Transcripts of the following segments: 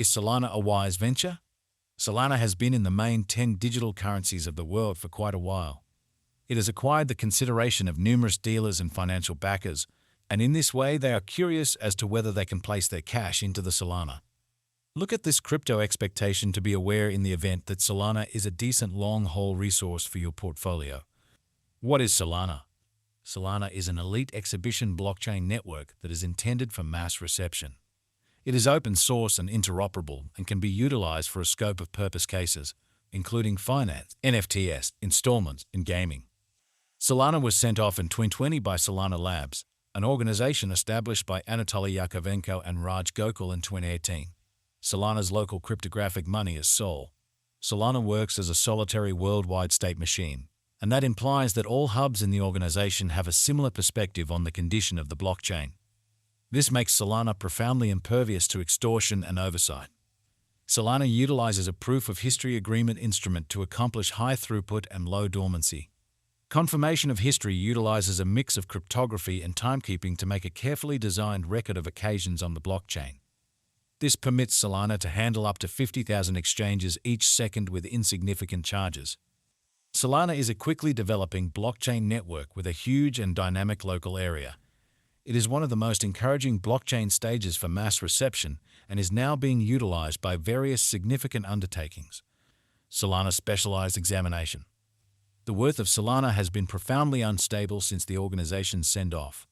Is Solana a wise venture? Solana has been in the main 10 digital currencies of the world for quite a while. It has acquired the consideration of numerous dealers and financial backers, and in this way they are curious as to whether they can place their cash into the Solana. Look at this crypto expectation to be aware in the event that Solana is a decent long-haul resource for your portfolio. What is Solana? Solana is an elite exhibition blockchain network that is intended for mass reception. It is open source and interoperable and can be utilized for a scope of purpose cases, including finance, NFTs, installments, and gaming. Solana was sent off in 2020 by Solana Labs, an organization established by Anatoly Yakovenko and Raj Gokul in 2018. Solana's local cryptographic money is Sol. Solana works as a solitary worldwide state machine, and that implies that all hubs in the organization have a similar perspective on the condition of the blockchain. This makes Solana profoundly impervious to extortion and oversight. Solana utilizes a proof of history agreement instrument to accomplish high throughput and low dormancy. Confirmation of history utilizes a mix of cryptography and timekeeping to make a carefully designed record of occasions on the blockchain. This permits Solana to handle up to 50,000 exchanges each second with insignificant charges. Solana is a quickly developing blockchain network with a huge and dynamic local area. It is one of the most encouraging blockchain stages for mass reception and is now being utilized by various significant undertakings. Solana Specialized Examination. The worth of Solana has been profoundly unstable since the organization's send-off.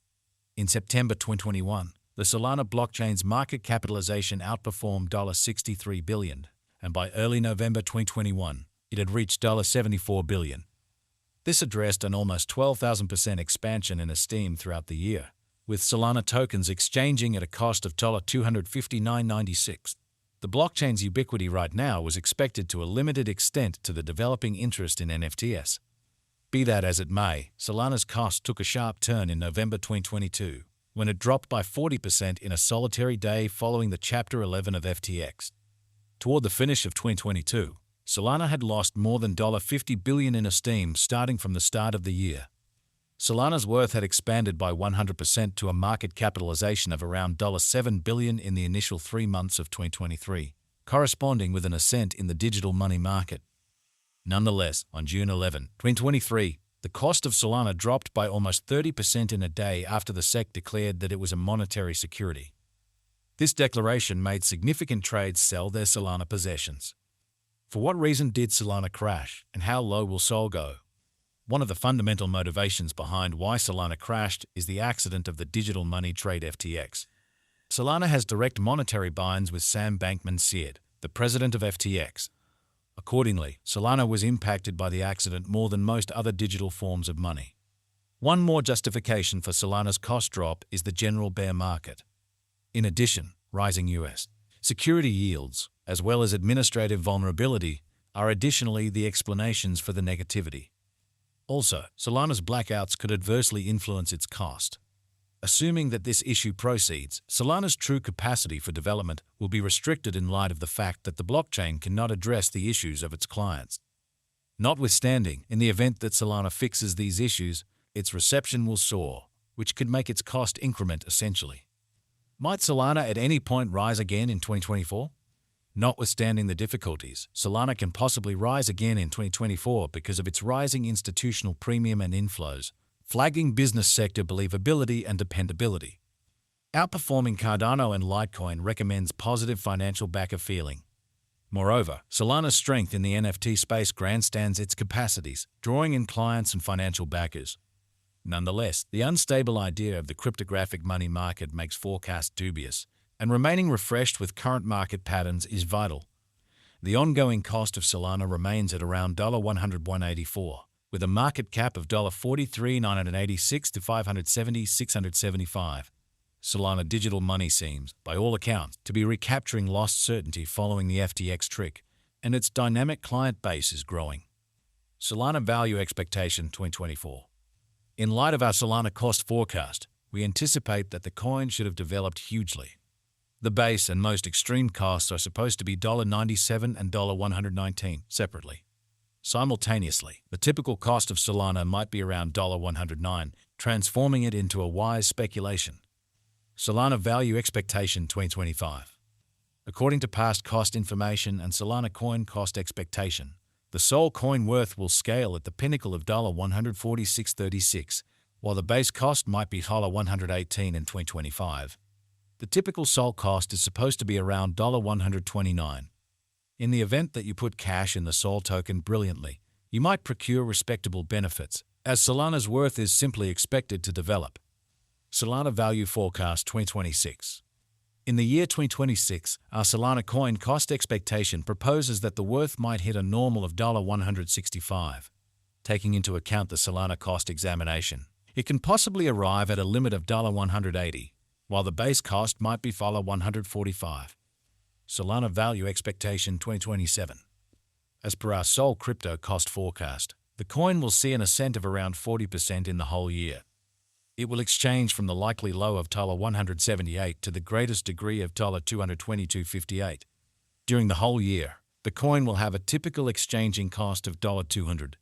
In September 2021, the Solana blockchain's market capitalization outperformed $63 billion, and by early November 2021, it had reached $74 billion. This addressed an almost 12,000% expansion in esteem throughout the year, with Solana tokens exchanging at a cost of $259.96. The blockchain's ubiquity right now was expected to a limited extent to the developing interest in NFTs. Be that as it may, Solana's cost took a sharp turn in November 2022, when it dropped by 40% in a solitary day following the Chapter 11 of FTX. Toward the finish of 2022, Solana had lost more than $50 billion in esteem starting from the start of the year. Solana's worth had expanded by 100% to a market capitalization of around $7 billion in the initial 3 months of 2023, corresponding with an ascent in the digital money market. Nonetheless, on June 11, 2023, the cost of Solana dropped by almost 30% in a day after the SEC declared that it was a monetary security. This declaration made significant trades sell their Solana possessions. For what reason did Solana crash, and how low will Sol go? One of the fundamental motivations behind why Solana crashed is the accident of the digital money trade FTX. Solana has direct monetary binds with Sam Bankman-Fried, the president of FTX. Accordingly, Solana was impacted by the accident more than most other digital forms of money. One more justification for Solana's cost drop is the general bear market. In addition, rising U.S. security yields, as well as administrative vulnerability, are additionally the explanations for the negativity. Also, Solana's blackouts could adversely influence its cost. Assuming that this issue proceeds, Solana's true capacity for development will be restricted in light of the fact that the blockchain cannot address the issues of its clients. Notwithstanding, in the event that Solana fixes these issues, its reception will soar, which could make its cost increment essentially. Might Solana at any point rise again in 2024? Notwithstanding the difficulties, Solana can possibly rise again in 2024 because of its rising institutional premium and inflows, flagging business sector believability and dependability. Outperforming Cardano and Litecoin recommends positive financial backer feeling. Moreover, Solana's strength in the NFT space grandstands its capacities, drawing in clients and financial backers. Nonetheless, the unstable idea of the cryptographic money market makes forecasts dubious, and remaining refreshed with current market patterns is vital. The ongoing cost of Solana remains at around $100-$184, with a market cap of $43,986 to $570,675. Solana digital money seems, by all accounts, to be recapturing lost certainty following the FTX trick, and its dynamic client base is growing. Solana Value Expectation 2024. In light of our Solana cost forecast, we anticipate that the coin should have developed hugely. The base and most extreme costs are supposed to be $97 and $119 separately. Simultaneously, the typical cost of Solana might be around $109, transforming it into a wise speculation. Solana Value Expectation 2025. According to past cost information and Solana coin cost expectation, the Sol coin worth will scale at the pinnacle of $146.36, while the base cost might be $118 in 2025. The typical Sol cost is supposed to be around $129. In the event that you put cash in the Sol token brilliantly, you might procure respectable benefits, as Solana's worth is simply expected to develop. Solana Value Forecast 2026. In the year 2026, our Solana coin cost expectation proposes that the worth might hit a normal of $165. Taking into account the Solana cost examination, it can possibly arrive at a limit of $180, while the base cost might be $145. Solana Value Expectation 2027. As per our Sol crypto cost forecast, the coin will see an ascent of around 40% in the whole year. It will exchange from the likely low of $178 to the greatest degree of $222.58. During the whole year, the coin will have a typical exchanging cost of $200.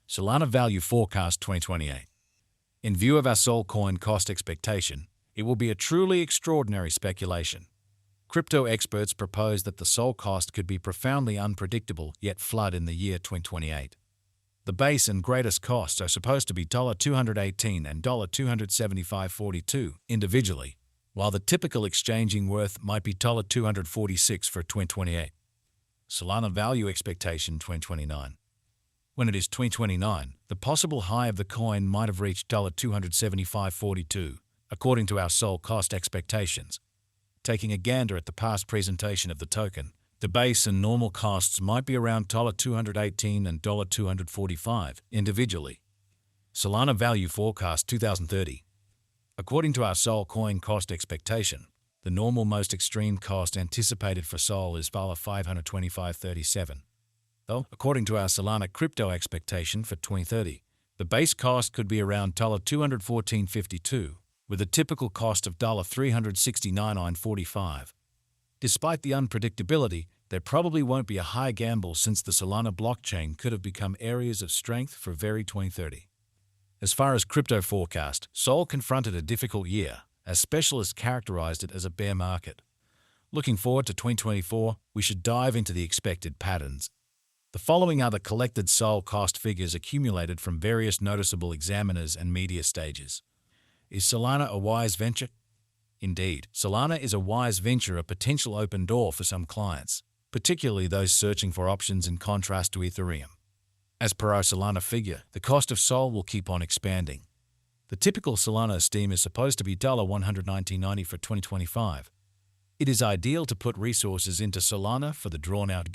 Solana Value Forecast 2028. In view of our Sol coin cost expectation, it will be a truly extraordinary speculation. Crypto experts propose that the Sol cost could be profoundly unpredictable yet flood in the year 2028. The base and greatest costs are supposed to be $218 and $275.42 individually, while the typical exchanging worth might be $246 for 2028. Solana Value Expectation 2029. When it is 2029, the possible high of the coin might have reached $275.42, according to our Sol cost expectations. Taking a gander at the past presentation of the token, the base and normal costs might be around $218 and $245 individually. Solana Value Forecast 2030. According to our Sol coin cost expectation, the normal most extreme cost anticipated for Sol is $525.37. Though, according to our Solana crypto expectation for 2030, the base cost could be around $214.52, with a typical cost of $369.45. Despite the unpredictability, there probably won't be a high gamble since the Solana blockchain could have become areas of strength for very 2030. As far as crypto forecast, Sol confronted a difficult year, as specialists characterized it as a bear market. Looking forward to 2024, we should dive into the expected patterns. The following are the collected Sol cost figures accumulated from various noticeable examiners and media stages. Is Solana a wise venture? Indeed, Solana is a wise venture, a potential open door for some clients, particularly those searching for options in contrast to Ethereum. As per our Solana figure, the cost of Sol will keep on expanding. The typical Solana esteem is supposed to be $119.90 for 2025. It is ideal to put resources into Solana for the drawn-out game.